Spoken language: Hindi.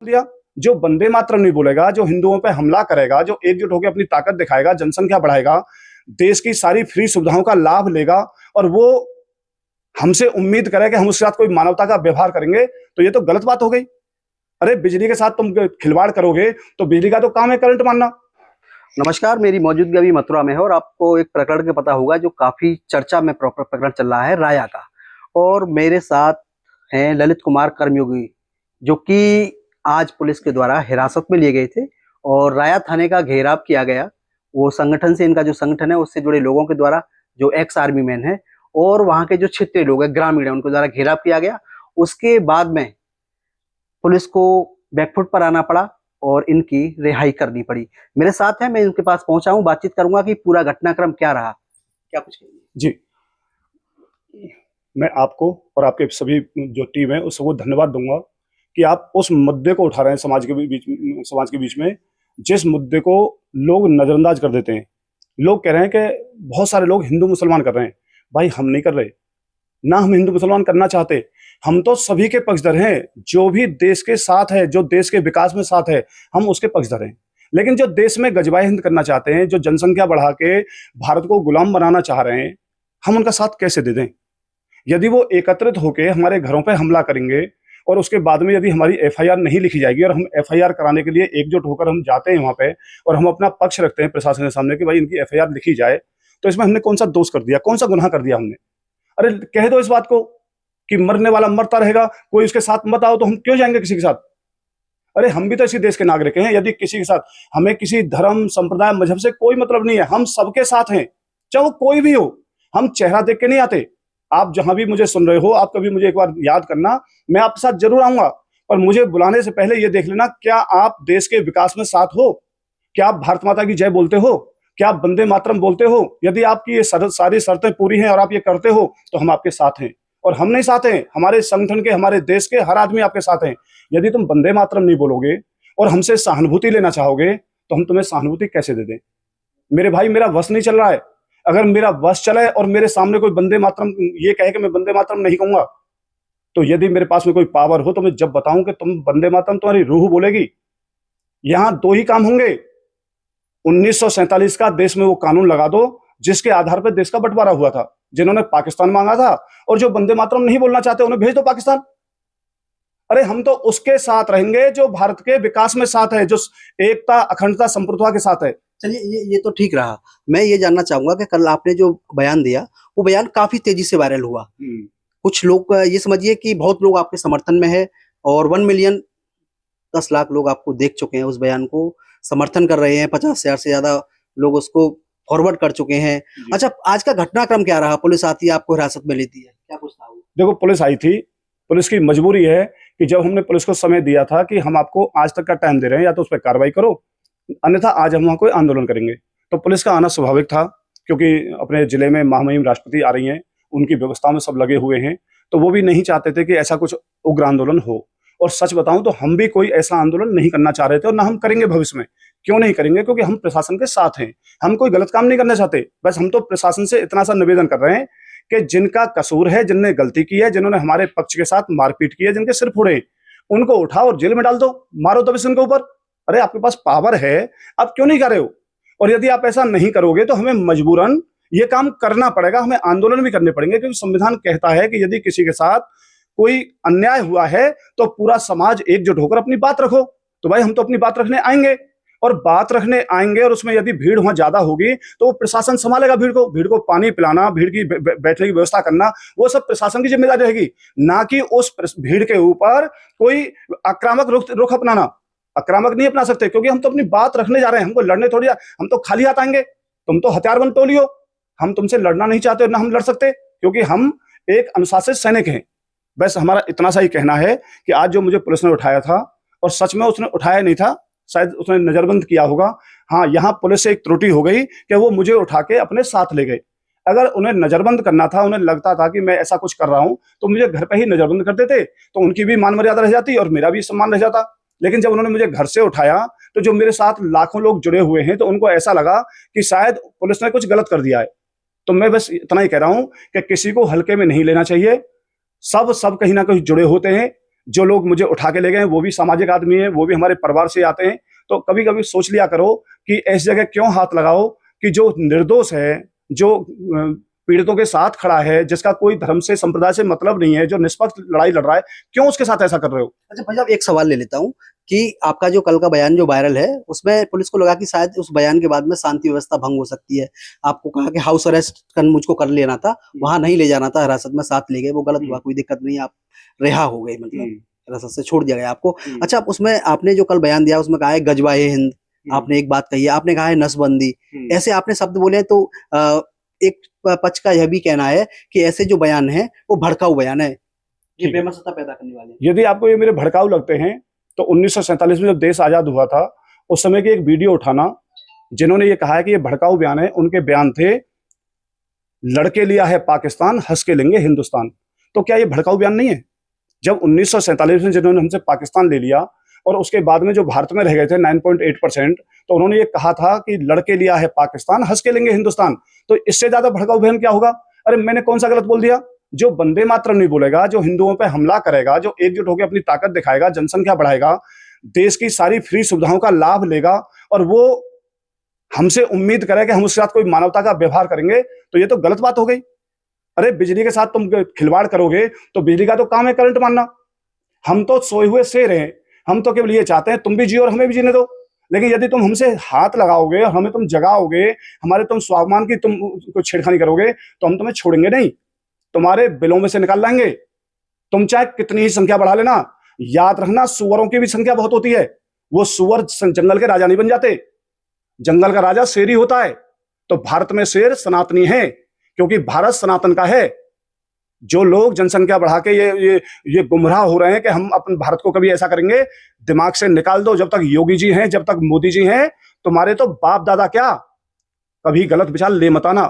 दिया। जो वंदे मातरम नहीं बोलेगा, जो हिंदुओं पे हमला करेगा, जो एकजुट होकर अपनी ताकत दिखाएगा, जनसंख्या बढ़ाएगा, देश की सारी फ्री सुविधाओं का लाभ लेगा और वो हमसे उम्मीद करे कि हम उसके साथ कोई मानवता का व्यवहार करेंगे, तो ये तो गलत बात हो गई। अरे बिजली के साथ तुम खिलवाड़ करोगे तो बिजली का तो काम है करंट मारना। नमस्कार, मेरी मौजूदगी अभी मथुरा में है और आपको एक प्रकरण का पता होगा जो काफी चर्चा में प्रकरण चल रहा है, राया का। और मेरे साथ हैं ललित कुमार कर्मयोगी, जो कि आज पुलिस के द्वारा हिरासत में लिए गए थे और राया थाने का घेराव किया गया। वो संगठन से, इनका जो संगठन है उससे जुड़े लोगों के द्वारा, जो एक्स आर्मी मैन है और वहाँ के जो क्षेत्रीय लोग हैं, ग्रामीण है, उनके द्वारा घेराव किया गया। उसके बाद में पुलिस को बैकफुट पर आना पड़ा और इनकी रिहाई करनी पड़ी। मेरे साथ है, मैं इनके पास पहुंचा हूं, बातचीत करूंगा कि पूरा घटनाक्रम क्या रहा, क्या कुछ कहिए। जी, मैं आपको और आपके सभी जो टीम है उसको धन्यवाद दूंगा कि आप उस मुद्दे को उठा रहे हैं समाज के बीच में जिस मुद्दे को लोग नजरअंदाज कर देते हैं। लोग कह रहे हैं कि बहुत सारे लोग हिंदू मुसलमान कर रहे हैं। भाई हम नहीं कर रहे, ना हम हिंदू मुसलमान करना चाहते। हम तो सभी के पक्षधर हैं। जो भी देश के साथ है, जो देश के विकास में साथ है, हम उसके पक्षधर हैं। लेकिन जो देश में गजबाए हिंद करना चाहते हैं, जो जनसंख्या बढ़ा के भारत को गुलाम बनाना चाह रहे हैं, हम उनका साथ कैसे दे दें? यदि वो एकत्रित होकर हमारे घरों पर हमला करेंगे और उसके बाद में यदि हमारी एफआईआर नहीं लिखी जाएगी और हम एफआईआर कराने के लिए एकजुट होकर हम जाते हैं वहां पे और हम अपना पक्ष रखते हैं प्रशासन के सामने कि भाई इनकी एफआईआर लिखी जाए, तो इसमें हमने कौन सा दोष कर दिया, कौन सा गुनाह कर दिया हमने? अरे कह दो इस बात को कि मरने वाला मरता रहेगा, कोई उसके साथ मत आओ, तो हम क्यों जाएंगे किसी के साथ? अरे हम भी तो इसी देश के नागरिक हैं। यदि किसी के साथ, हमें किसी धर्म संप्रदाय मजहब से कोई मतलब नहीं है, हम सबके साथ हैं, चाहे वो कोई भी हो। हम चेहरा देख के नहीं आते। आप जहां भी मुझे सुन रहे हो, आप कभी मुझे एक बार याद करना, मैं आपके साथ जरूर आऊंगा, पर मुझे बुलाने से पहले ये देख लेना, क्या आप देश के विकास में साथ हो? क्या आप भारत माता की जय बोलते हो? क्या आप वंदे मातरम बोलते हो? यदि आपकी ये सारी शर्तें पूरी हैं और आप ये करते हो तो हम आपके साथ हैं। और हम नहीं साथ हैं, हमारे संगठन के, हमारे देश के हर आदमी आपके साथ हैं। यदि तुम वंदे मातरम नहीं बोलोगे और हमसे सहानुभूति लेना चाहोगे तो हम तुम्हें सहानुभूति कैसे दे दें? मेरे भाई, मेरा वश नहीं चल रहा है। अगर मेरा वश चले और मेरे सामने कोई वंदे मातरम ये कहे कि मैं वंदे मातरम नहीं कहूंगा, तो यदि मेरे पास में कोई पावर हो तो मैं जब बताऊं कि तुम वंदे मातरम, तुम्हारी रूह बोलेगी। यहां दो ही काम होंगे। 1947 का देश में वो कानून लगा दो जिसके आधार पर देश का बंटवारा हुआ था। जिन्होंने पाकिस्तान मांगा था और जो वंदे मातरम नहीं बोलना चाहते उन्हें भेज दो पाकिस्तान। अरे हम तो उसके साथ रहेंगे जो भारत के विकास में साथ है, जो एकता, अखंडता, संप्रभुता के साथ है। चलिए, ये तो ठीक रहा। मैं ये जानना चाहूंगा कि कल आपने जो बयान दिया, वो बयान काफी तेजी से वायरल हुआ। कुछ लोग, ये समझिए कि बहुत लोग आपके समर्थन में है और 1 मिलियन 10 लाख लोग आपको देख चुके हैं, उस बयान को समर्थन कर रहे हैं। 50,000 से ज्यादा लोग उसको फॉरवर्ड कर चुके हैं। अच्छा, आज का घटनाक्रम क्या रहा? पुलिस आती है, आपको हिरासत में लेती है, क्या कुछ था? देखो, पुलिस आई थी। पुलिस की मजबूरी है कि जब हमने पुलिस को समय दिया था कि हम आपको आज तक का टाइम दे रहे हैं, या तो उस पर कार्रवाई करो, अन्यथा आज हम वहां कोई आंदोलन करेंगे, तो पुलिस का आना स्वाभाविक था। क्योंकि अपने जिले में महामहिम राष्ट्रपति आ रही हैं, उनकी व्यवस्था में सब लगे हुए हैं, तो वो भी नहीं चाहते थे कि ऐसा कुछ उग्र आंदोलन हो। और सच बताऊं तो हम भी कोई ऐसा आंदोलन नहीं करना चाह रहे थे और ना हम करेंगे भविष्य में। क्यों नहीं करेंगे? क्योंकि हम प्रशासन के साथ हैं। हम कोई गलत काम नहीं करना चाहते। बस हम तो प्रशासन से इतना सा निवेदन कर रहे हैं कि जिनका कसूर है, जिनने गलती की है, जिन्होंने हमारे पक्ष के साथ मारपीट की है, जिनके सिर फोड़े, उनको उठाओ और जेल में डाल दो, मारो तब उनके ऊपर। अरे आपके पास पावर है, आप क्यों नहीं कर रहे हो? और यदि आप ऐसा नहीं करोगे तो हमें मजबूरन ये काम करना पड़ेगा, हमें आंदोलन भी करने पड़ेंगे, क्योंकि संविधान कहता है कि यदि किसी के साथ कोई अन्याय हुआ है तो पूरा समाज एकजुट होकर अपनी बात रखो। तो भाई हम तो अपनी बात रखने आएंगे, और बात रखने आएंगे, और उसमें यदि भीड़ वहां ज्यादा होगी तो वो प्रशासन संभालेगा भीड़ को पानी पिलाना, भीड़ की बैठने की व्यवस्था करना, वो सब प्रशासन की जिम्मेदारी रहेगी, ना कि उस भीड़ के ऊपर कोई आक्रामक रुख अपनाना। आक्रामक नहीं अपना सकते, क्योंकि हम तो अपनी बात रखने जा रहे हैं, हमको लड़ने थोड़ी, हम तो खाली हाथ आएंगे। तुम तो हथियारबंद टोलियो, हम तुमसे लड़ना नहीं चाहते, ना हम लड़ सकते, क्योंकि हम एक अनुशासित सैनिक हैं। बस हमारा इतना सा ही कहना है कि आज जो मुझे पुलिस ने उठाया था, और सच में उसने उठाया नहीं था, शायद उसने नजरबंद किया होगा। हाँ, यहाँ पुलिस से एक त्रुटि हो गई कि वो मुझे उठा के अपने साथ ले गए। अगर उन्हें नजरबंद करना था, उन्हें लगता था कि मैं ऐसा कुछ कर रहा हूं, तो मुझे घर पे ही नजरबंद कर देते, तो उनकी भी मान मर्यादा रह जाती और मेरा भी सम्मान रह जाता। लेकिन जब उन्होंने मुझे घर से उठाया तो जो मेरे साथ लाखों लोग जुड़े हुए हैं, तो उनको ऐसा लगा कि शायद पुलिस ने कुछ गलत कर दिया है। तो मैं बस इतना ही कह रहा हूं कि किसी को हल्के में नहीं लेना चाहिए। सब कहीं ना कहीं जुड़े होते हैं। जो लोग मुझे उठा के ले गए वो भी सामाजिक आदमी है, वो भी हमारे परिवार से आते हैं। तो कभी कभी सोच लिया करो कि ऐसी जगह क्यों हाथ लगाओ कि जो निर्दोष है, जो पीड़ितों के साथ खड़ा है, जिसका कोई धर्म से संप्रदाय से मतलब नहीं है, जो निष्पक्ष लड़ाई लड़ रहा है, क्यों उसके साथ ऐसा कर रहे हो? अच्छा भाई साहब, एक सवाल ले लेता हूँ कि आपका जो कल का बयान जो वायरल है, उसमें पुलिस को लगा कि शायद उस बयान के बाद में शांति व्यवस्था भंग हो सकती है। आपको कहा कि हाउस अरेस्ट मुझको कर लेना था, वहां नहीं ले जाना था, हिरासत में साथ ले गए, वो गलत हुआ, कोई दिक्कत नहीं, आप रिहा हो गए, मतलब हिरासत से छोड़ दिया गया आपको। अच्छा, उसमें आपने जो कल बयान दिया उसमें कहा है गजवाए हिंद, आपने एक बात कही है, आपने कहा है नसबंदी, ऐसे आपने शब्द बोले हैं। तो एक पक्ष का यह भी कहना है कि ऐसे जो बयान है वो भड़काऊ बयान है, ये बेमसता पैदा करने वाले हैं। यदि आपको ये मेरे भड़काऊ लगते हैं तो 1947 में जब देश आजाद हुआ था उस समय की एक वीडियो उठाना, जिन्होंने ये कहा है कि ये भड़काऊ बयान है, उनके बयान थे लड़के लिया है पाकिस्तान, हंस के लेंगे हिंदुस्तान। तो क्या ये भड़काऊ बयान नहीं है? जब 1947 में जिन्होंने हमसे पाकिस्तान ले लिया और उसके बाद में जो भारत में रह गए थे 9.8%, तो उन्होंने ये कहा था कि लड़के लिया है पाकिस्तान, हंस के लेंगे हिंदुस्तान। तो इससे ज्यादा भड़काऊ बयान क्या होगा? अरे मैंने कौन सा गलत बोल दिया? जो वंदे मातरम नहीं बोलेगा, जो हिंदुओं पे हमला करेगा, जो एकजुट होकर अपनी ताकत दिखाएगा, जनसंख्या बढ़ाएगा, देश की सारी फ्री सुविधाओं का लाभ लेगा और वो हमसे उम्मीद करे कि हम उसके साथ कोई मानवता का व्यवहार करेंगे, तो ये तो गलत बात हो गई। अरे बिजली के साथ तुम खिलवाड़ करोगे तो बिजली का तो काम है करंट मारना। हम तो सोए हुए शेर हैं, हम तो केवल ये चाहते हैं तुम भी जियो और हमें भी जीने दो। लेकिन यदि तुम हमसे हाथ लगाओगे और हमें तुम जगाओगे, हमारे तुम स्वाभिमान की तुम कुछ छेड़खानी करोगे, तो हम तुम्हें छोड़ेंगे नहीं, तुम्हारे बिलों में से निकाल लाएंगे। तुम चाहे कितनी ही संख्या बढ़ा लेना, याद रखना सुअरों की भी संख्या बहुत होती है। वो सुअर जंगल के राजा नहीं बन जाते, जंगल का राजा शेर ही होता है। तो भारत में शेर सनातनी है, क्योंकि भारत सनातन का है। जो लोग जनसंख्या बढ़ा के ये गुमराह हो रहे हैं कि हम अपने भारत को कभी ऐसा करेंगे, दिमाग से निकाल दो। जब तक योगी जी हैं, जब तक मोदी जी हैं, तुम्हारे तो बाप दादा क्या, कभी गलत विचार ले मत आना।